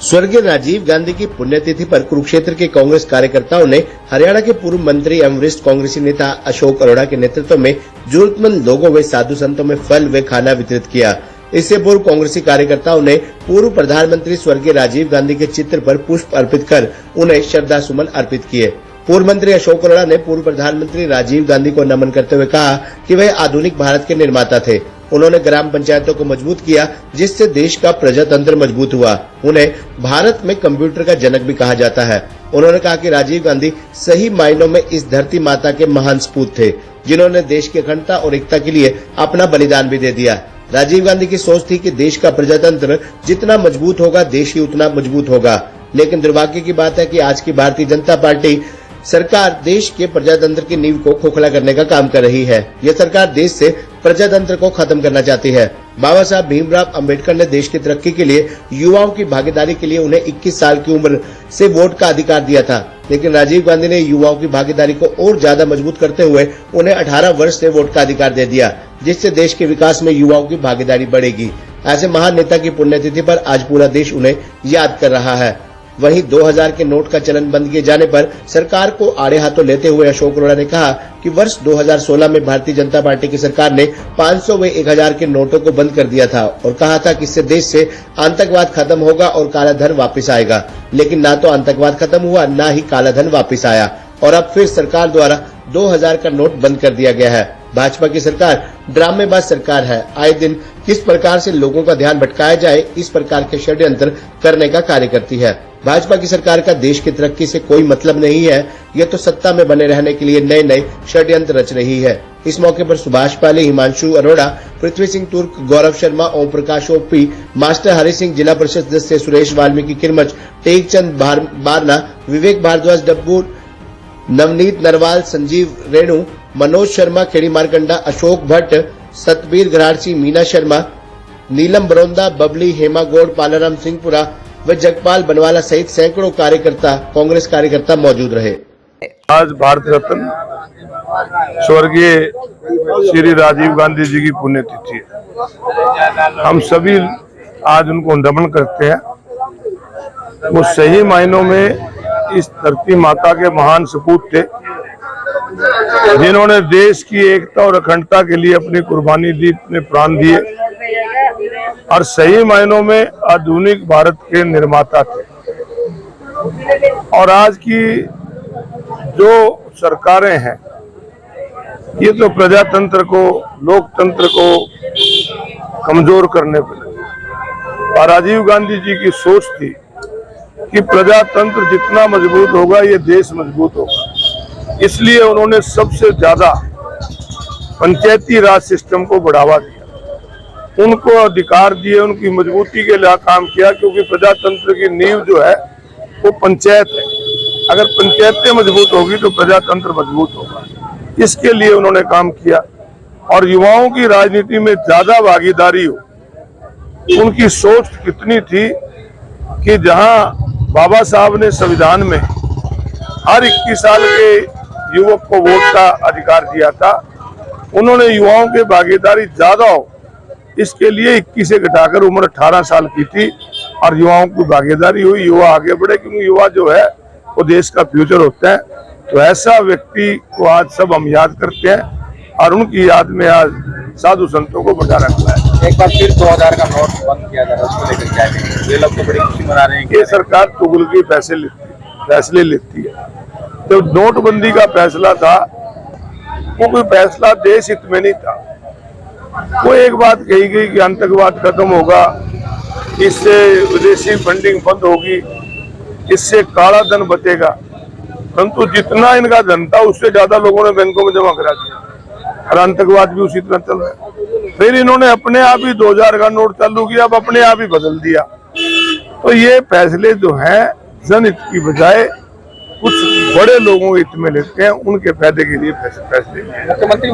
स्वर्गीय राजीव गांधी की पुण्यतिथि पर कुरुक्षेत्र के कांग्रेस कार्यकर्ताओं ने हरियाणा के पूर्व मंत्री एवं वरिष्ठ कांग्रेसी नेता अशोक अरोड़ा के नेतृत्व में जरूरतमंद लोगों व साधु संतों में फल व खाना वितरित किया। इससे पूर्व कांग्रेसी कार्यकर्ताओं ने पूर्व प्रधानमंत्री स्वर्गीय राजीव गांधी के चित्र पर पुष्प अर्पित कर उन्हें श्रद्धा सुमन अर्पित किए। पूर्व मंत्री अशोक अरोड़ा ने पूर्व प्रधानमंत्री राजीव गांधी को नमन करते हुए कहा कि वह आधुनिक भारत के निर्माता थे। उन्होंने ग्राम पंचायतों को मजबूत किया, जिससे देश का प्रजातंत्र मजबूत हुआ। उन्हें भारत में कंप्यूटर का जनक भी कहा जाता है। उन्होंने कहा कि राजीव गांधी सही मायनों में इस धरती माता के महान सपूत थे, जिन्होंने देश की अखंडता और एकता के लिए अपना बलिदान भी दे दिया। राजीव गांधी की सोच थी कि देश का प्रजातंत्र जितना मजबूत होगा, देश ही उतना मजबूत होगा। लेकिन दुर्भाग्य की बात है कि आज की भारतीय जनता पार्टी सरकार देश के प्रजातंत्र की नींव को खोखला करने का काम कर रही है। यह सरकार देश से प्रजातंत्र को खत्म करना चाहती है। बाबा साहब भीमराव अंबेडकर ने देश की तरक्की के लिए युवाओं की भागीदारी के लिए उन्हें 21 साल की उम्र से वोट का अधिकार दिया था, लेकिन राजीव गांधी ने युवाओं की भागीदारी को और ज्यादा मजबूत करते हुए उन्हें 18 वर्ष से वोट का अधिकार दे दिया, जिससे देश के विकास में युवाओं की भागीदारी बढ़ेगी। ऐसे महान नेता की पुण्यतिथि पर आज पूरा देश उन्हें याद कर रहा है। वहीं 2000 के नोट का चलन बंद किए जाने पर सरकार को आड़े हाथों लेते हुए अशोक अरोड़ा ने कहा कि वर्ष 2016 में भारतीय जनता पार्टी की सरकार ने 500 व 1000 के नोटों को बंद कर दिया था और कहा था कि इससे देश से आतंकवाद खत्म होगा और काला धन वापस आएगा। लेकिन ना तो आतंकवाद खत्म हुआ, ना ही काला धन वापस आया और अब फिर सरकार द्वारा 2000 का नोट बंद कर दिया गया है। भाजपा की सरकार ड्रामेबाज सरकार है। आए दिन किस प्रकार से लोगों का ध्यान भटकाया जाए, इस प्रकार के षड्यंत्र करने का कार्य करती है। भाजपा की सरकार का देश की तरक्की से कोई मतलब नहीं है। यह तो सत्ता में बने रहने के लिए नए नए षड्यंत्र रच रही है। इस मौके पर सुभाष पाले, हिमांशु अरोड़ा, पृथ्वी सिंह तुर्क, गौरव शर्मा, ओम प्रकाश ओपी, मास्टर हरि सिंह, जिला परिषद सदस्य सुरेश वाल्मीकि किरमच, टेकचंद बारना, विवेक भारद्वाज डब्बू, नवनीत नरवाल, संजीव रेणु, मनोज शर्मा, खेड़ी मारकंडा, अशोक भट्ट, सतबीर घरारसी, मीना शर्मा, नीलम बरौंदा, बबली, हेमा गौड़, पालाराम सिंहपुरा व जगपाल बनवाला सहित सैकड़ों कार्यकर्ता, कांग्रेस कार्यकर्ता मौजूद रहे। आज भारत रत्न स्वर्गीय श्री राजीव गांधी जी की पुण्यतिथि है। हम सभी आज उनको नमन करते हैं। वो सही मायनों में इस धरती माता के महान सपूत थे, जिन्होंने देश की एकता और अखंडता के लिए अपनी कुर्बानी दी, अपने प्राण दिए और सही मायनों में आधुनिक भारत के निर्माता थे। और आज की जो सरकारें हैं, ये तो प्रजातंत्र को, लोकतंत्र को कमजोर करने पर लगे। और राजीव गांधी जी की सोच थी कि प्रजातंत्र जितना मजबूत होगा, ये देश मजबूत होगा। इसलिए उन्होंने सबसे ज्यादा पंचायती राज सिस्टम को बढ़ावा दिया, उनको अधिकार दिए, उनकी मजबूती के लिए काम किया, क्योंकि प्रजातंत्र की नींव जो है वो पंचायत है। अगर पंचायतें मजबूत होगी तो प्रजातंत्र मजबूत होगा। इसके लिए उन्होंने काम किया और युवाओं की राजनीति में ज्यादा भागीदारी हो। उनकी सोच कितनी थी कि जहां बाबा साहब ने संविधान में हर 21 साल के युवक को वोट का अधिकार दिया था, उन्होंने युवाओं की भागीदारी ज्यादा हो, इसके लिए 21 से घटाकर उम्र 18 साल की थी और युवाओं की भागीदारी हुई। युवा आगे बढ़े, क्योंकि युवा जो है वो देश का फ्यूचर होता है। तो ऐसा व्यक्ति को आज सब हम याद करते हैं और उनकी याद में आज साधु संतों को बचा रखा है। एक बार फिर 2000 का नोट बंद किया जा रहा है, उसको लेकर क्या कहेंगे? ये लोग तो बड़ी खुशी मना रहे हैं। ये सरकार तुगलकी फैसले लेती है। तो नोटबंदी का फैसला था, वो कोई फैसला देश हित में नहीं था। वो एक बात कही गई कि आतंकवाद खत्म होगा, इससे विदेशी फंडिंग बंद होगी, इससे काला धन बचेगा। परंतु जितना इनका धन था उससे ज्यादा लोगों ने बैंकों में जमा करा दिया और आतंकवाद भी उसी तरह चल रहा है। फिर इन्होंने अपने आप ही 2000 का नोट चालू किया, अब अपने आप ही बदल दिया। तो ये फैसले जो है जनहित की बजाय कुछ बड़े लोगों के हित में लेते हैं, उनके फायदे के लिए फैसले। मुख्यमंत्री